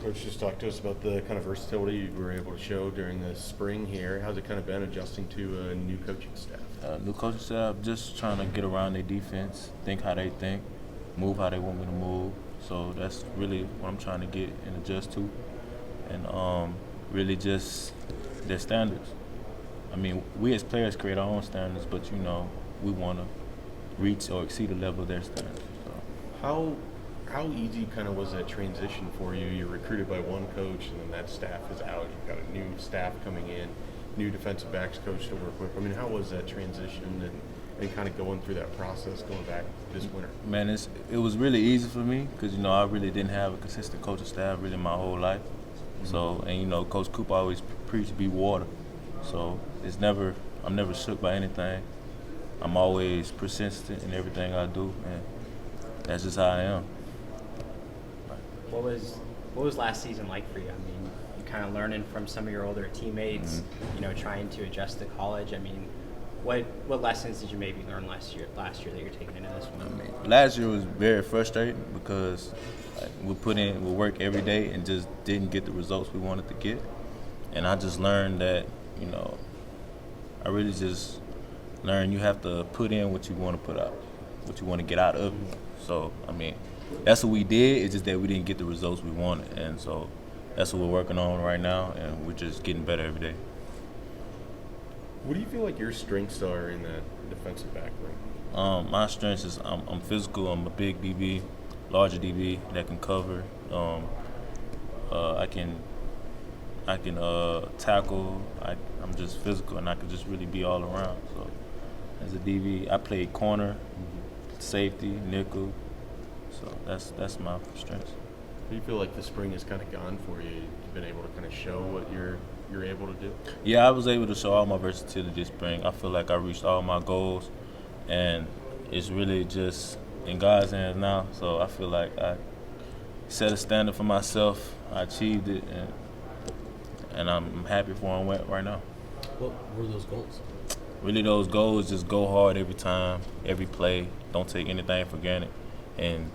Coach just talked to us about the kind of versatility you were able to show during the spring here. How's it kind of been adjusting to a new coaching staff? New coaching staff, just trying to get around their defense, think how they think, move how they want me to move. So that's really what I'm trying to get and adjust to, and really just their standards. I mean, we as players create our own standards, but we want to reach or exceed the level of their standards. So. How easy kind of was that transition for you? You're recruited by one coach, and then that staff is out. You've got a new staff coming in, new defensive backs coach to work with. I mean, how was that transition and kind of going through that process going back this winter? Man, it was really easy for me because, I really didn't have a consistent coaching staff really my whole life. Mm-hmm. So, and, Coach Cooper always preached be water. So I'm never shook by anything. I'm always persistent in everything I do, and that's just how I am. What was last season like for you? I mean, you kind of learning from some of your older teammates, mm-hmm. Trying to adjust to college. I mean, what lessons did you maybe learn last year that you're taking into this one? I mean, last year was very frustrating because we work every day and just didn't get the results we wanted to get. And I just learned that, I really just learned you have to put in what you want to put out, what you want to get out of it. So, I mean, that's what we did. It's just that we didn't get the results we wanted. And so that's what we're working on right now, and we're just getting better every day. What do you feel like your strengths are in that defensive back room? My strengths is I'm physical. I'm a big DB, larger DB that can cover. I can tackle. I'm just physical, and I can just really be all around. So as a DB, I play corner, safety, nickel. So that's my strengths. Do you feel like the spring has kind of gone for you? You've been able to kind of show what you're able to do? Yeah, I was able to show all my versatility this spring. I feel like I reached all my goals, and it's really just in God's hands now. So I feel like I set a standard for myself. I achieved it, and I'm happy for where I'm at right now. What were those goals? Really, those goals just go hard every time, every play. Don't take anything for granted, and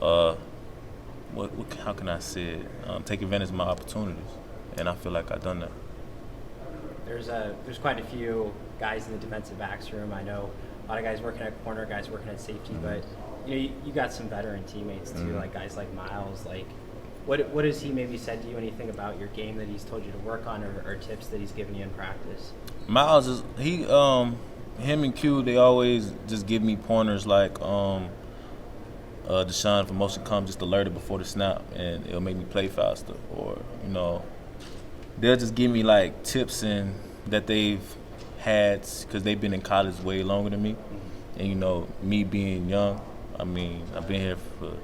how can I say it? Take advantage of my opportunities, and I feel like I've done that. There's quite a few guys in the defensive backs room. I know a lot of guys working at corner, guys working at safety, mm-hmm. but you got some veteran teammates too, mm-hmm. like guys like Miles. Like, what has he maybe said to you? Anything about your game that he's told you to work on, or tips that he's given you in practice? Miles is him and Q. They always just give me pointers like DeShon for motion comes just alerted before the snap, and it'll make me play faster. Or they'll just give me like tips and that they've had because they've been in college way longer than me, and me being young. I mean, I've been here this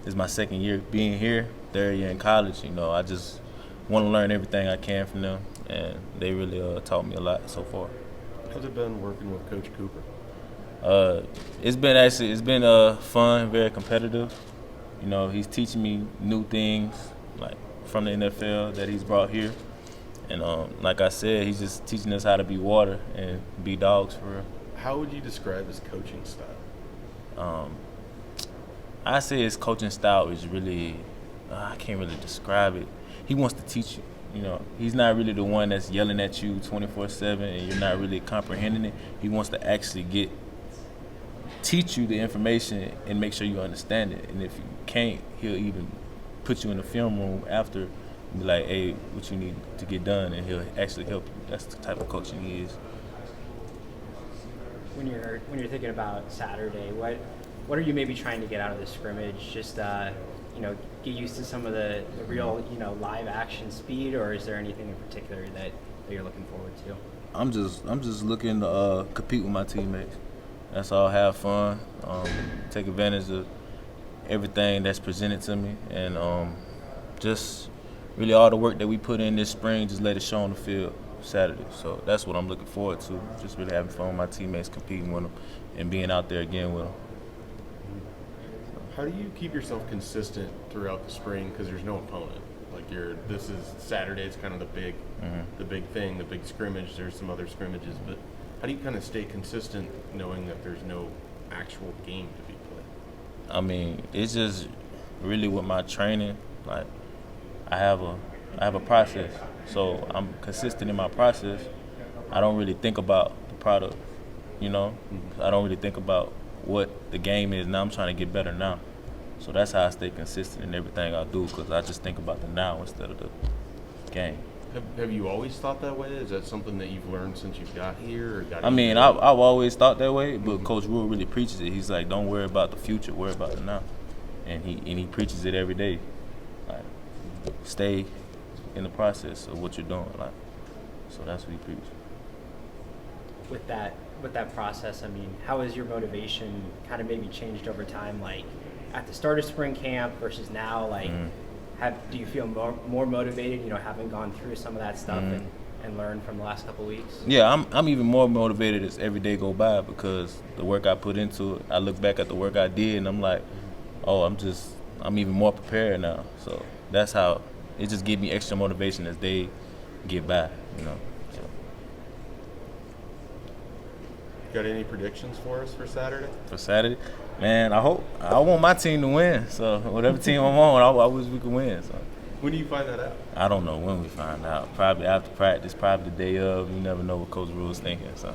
is my second year being here, third year in college. I just want to learn everything I can from them, and they really taught me a lot so far. How's it been working with Coach Cooper? It's been fun, very competitive. He's teaching me new things like from the NFL that he's brought here, and like I said, he's just teaching us how to be water and be dogs for real. How would you describe his coaching style? I say his coaching style is really I can't really describe it. He wants to teach you. He's not really the one that's yelling at you 24/7 and you're not really comprehending it. He wants to actually teach you the information and make sure you understand it. And if you can't, he'll even put you in the film room after and be like, hey, what you need to get done, and he'll actually help you. That's the type of coaching he is. When you're thinking about Saturday, what are you maybe trying to get out of the scrimmage? Just get used to some of the real live action speed, or is there anything in particular that you're looking forward to? I'm just looking to compete with my teammates. That's all. Have fun, take advantage of everything that's presented to me, and just really all the work that we put in this spring, just let it show on the field Saturday. So that's what I'm looking forward to. Just really having fun with my teammates, competing with them, and being out there again with them. How do you keep yourself consistent throughout the spring? Because there's no opponent. Like this is Saturday. It's kind of the big thing, the big scrimmage. There's some other scrimmages, but how do you kind of stay consistent knowing that there's no actual game to be played? I mean, it's just really with my training. Like I have a process. So I'm consistent in my process. I don't really think about the product, you know. I don't really think about what the game is now. I'm trying to get better now. So that's how I stay consistent in everything I do, because I just think about the now instead of the game. Have you always thought that way? Is that something that you've learned since you got here? Or got I mean, here? I've always thought that way, but Coach Rule really preaches it. He's like, don't worry about the future, worry about the now. And he preaches it every day. Like, stay in the process of what you're doing. Like, so that's what he preaches. With that process, I mean, how has your motivation kind of maybe changed over time? Like at the start of spring camp versus now, like do you feel more motivated, you know, having gone through some of that stuff and learned from the last couple of weeks? Yeah, I'm even more motivated as every day go by, because the work I put into it, I look back at the work I did and I'm like, oh, I'm even more prepared now. So that's how it just gives me extra motivation as they get by, you know. So. Got any predictions for us for Saturday? For Saturday, man, I want my team to win. So whatever team I'm on, I wish we could win. So When do you find that out? I don't know when we find out. Probably after practice, probably the day of. You never know what Coach Rule's thinking. So